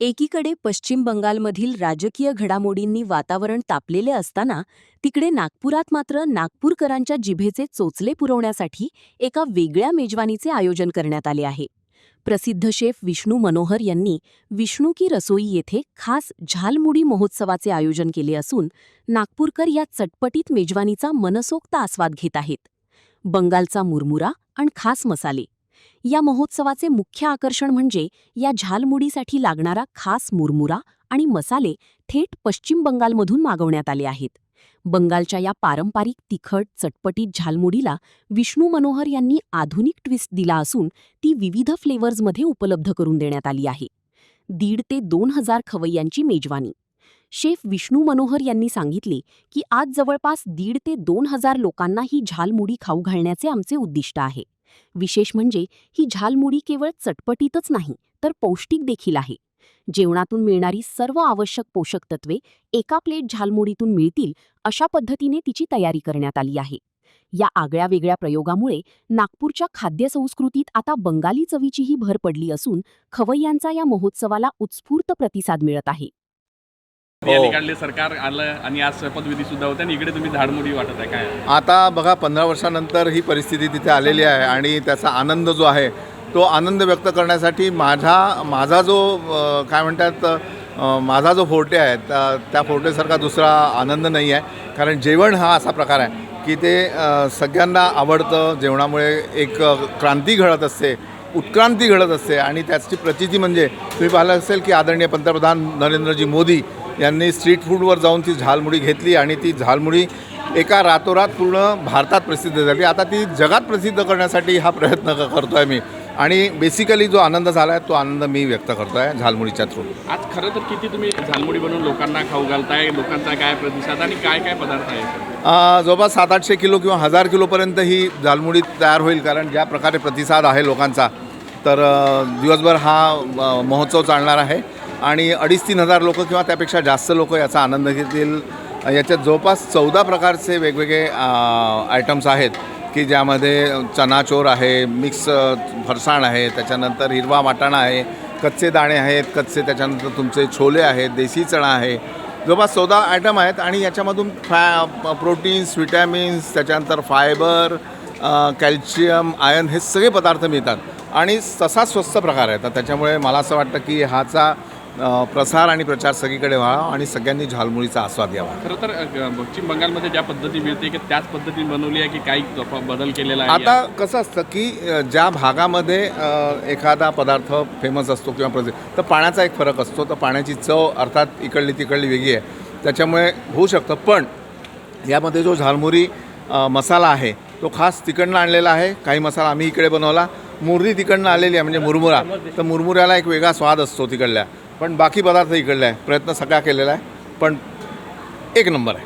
एकीकडे पश्चिम बंगालमधील राजकीय घडामोडींनी वातावरण तापलेले असताना तिकडे नागपुरात मात्र नागपूरकरांच्या जिभेचे चोचले पुरवण्यासाठी एका वेगळ्या मेजवानीचे आयोजन करण्यात आले आहे. प्रसिद्ध शेफ विष्णू मनोहर यांनी विष्णू की रसोई येथे खास झालमुडी महोत्सवाचे आयोजन केले असून नागपूरकर या चटपटीत मेजवानीचा मनसोक्त आस्वाद घेत आहेत. बंगालचा मुरमुरा आणि खास मसाले या महोत्सवाचे मुख्य आकर्षण म्हणजे या झालमुडीसाठी लागणारा खास मुरमुरा आणि मसाले थेट पश्चिम बंगालमधून मागवण्यात आले आहेत. बंगालच्या या पारंपरिक तिखट चटपटीत झालमुडीला विष्णू मनोहर यांनी आधुनिक ट्विस्ट दिला असून ती विविध फ्लेवर्समध्ये उपलब्ध करून देण्यात आली आहे. 1,500 ते 2,000 खवय्यांची मेजवानी. शेफ विष्णू मनोहर यांनी सांगितले की आज जवळपास 1,500 ते 2,000 लोकांना ही झालमुडी खाऊ घालण्याचे आमचे उद्दिष्ट आहे. विशेष म्हणजे ही झालमुडी केवळ चटपटीतच नाही तर पौष्टिक देखील आहे. जेवणातून मिळणारी सर्व आवश्यक पोषक तत्वे एका प्लेट झालमुडीतून मिळतील अशा पद्धतीने तिची तयारी करण्यात आली आहे. या आगळ्या वेगळ्या प्रयोगामुळे नागपूरच्या खाद्यसंस्कृतीत आता बंगाली चवीचीही भर पडली असून खवय्यांचा या महोत्सवाला उत्स्फूर्त प्रतिसाद मिळत आहे. निकाडले सरकार आलं आणि आज शपथविधी सुद्धा होते आणि इकडे तुम्ही झाडमुडी वाटत आहे काय? आता बघा 15 वर्षांनंतर ही परिस्थिती तिथे आलेली आहे आणि त्याचा आनंद जो आहे तो आनंद व्यक्त करण्यासाठी माझा जो काय म्हणतात माझा जो फोर्टे आहे त्या फोर्टेसारखा दुसरा आनंद नाही आहे. कारण जेवण हा असा प्रकार आहे की ते सगळ्यांना आवडतं. जेवणामुळे एक क्रांती घडत असते, उत्क्रांती घडत असते आणि त्याची प्रचिती म्हणजे तुम्ही पाहिलं असेल की आदरणीय पंतप्रधान नरेंद्रजी मोदी यांनी स्ट्रीट फूडवर जाऊन ती झालमुडी घेतली आणि ती झालमुडी एका रातोरात पूर्ण भारतात प्रसिद्ध झाली. आता ती जगात प्रसिद्ध करण्यासाठी हा प्रयत्न करतो आहे मी आणि बेसिकली जो आनंद झाला आहे तो आनंद मी व्यक्त करतो आहे झालमुडीच्या थ्रू. आज खरं तर किती तुम्ही झालमुडी बनवून लोकांना खाऊ घालताय, लोकांचा काय प्रतिसाद आणि काय काय पदार्थ आहे? जवळपास 700-800 किलो किंवा 1000 किलोपर्यंत ही झालमुडी तयार होईल. कारण ज्या प्रकारे प्रतिसाद आहे लोकांचा तर दिवसभर हा महोत्सव चालणार आहे आणि 2,500-3,000 लोक किंवा त्यापेक्षा जास्त लोक याचा आनंद घेतील. याच्यात जवळपास 14 प्रकारचे वेगवेगळे आयटम्स आहेत की ज्यामध्ये चनाचोर आहे, मिक्स फरसाण आहे, त्याच्यानंतर हिरवा वाटाणा आहे, कच्चे दाणे आहेत, त्याच्यानंतर तुमचे छोले आहेत, देशी चणा आहे. जवळपास 14 आयटम आहेत आणि याच्यामधून प्रोटीन्स, विटॅमिन्स, त्याच्यानंतर फायबर, कॅल्शियम, आयर्न हे सगळे पदार्थ मिळतात आणि तसा स्वस्त प्रकार आहे. तर त्याच्यामुळे मला असं वाटतं की ह्याचा प्रसार आणि प्रचार सगळीकडे व्हावा आणि सगळ्यांनी झालमुडीचा आस्वाद घ्यावा. खरं तर पश्चिम बंगालमध्ये ज्या पद्धती मिळते की त्याच पद्धतीने बनवली आहे की काही बदल केलेला आहे? आता कसं असतं की ज्या भागामध्ये एखादा पदार्थ फेमस असतो किंवा प्रसिद्ध तर पाण्याचा एक फरक असतो. तर पाण्याची चव अर्थात इकडली तिकडली वेगळी आहे, त्याच्यामुळे होऊ शकतं. पण यामध्ये जो झालमुरी मसाला आहे तो खास तिकडनं आणलेला आहे. काही मसाला आम्ही इकडे बनवला. मुरली तिकडनं आलेली आहे म्हणजे मुरमुरा, तर मुरमुऱ्याला एक वेगळा स्वाद असतो तिकडल्या. पण बाकी पदार्थ इकडले आहे. प्रयत्न सगळा केलेला आहे पण एक नंबर आहे.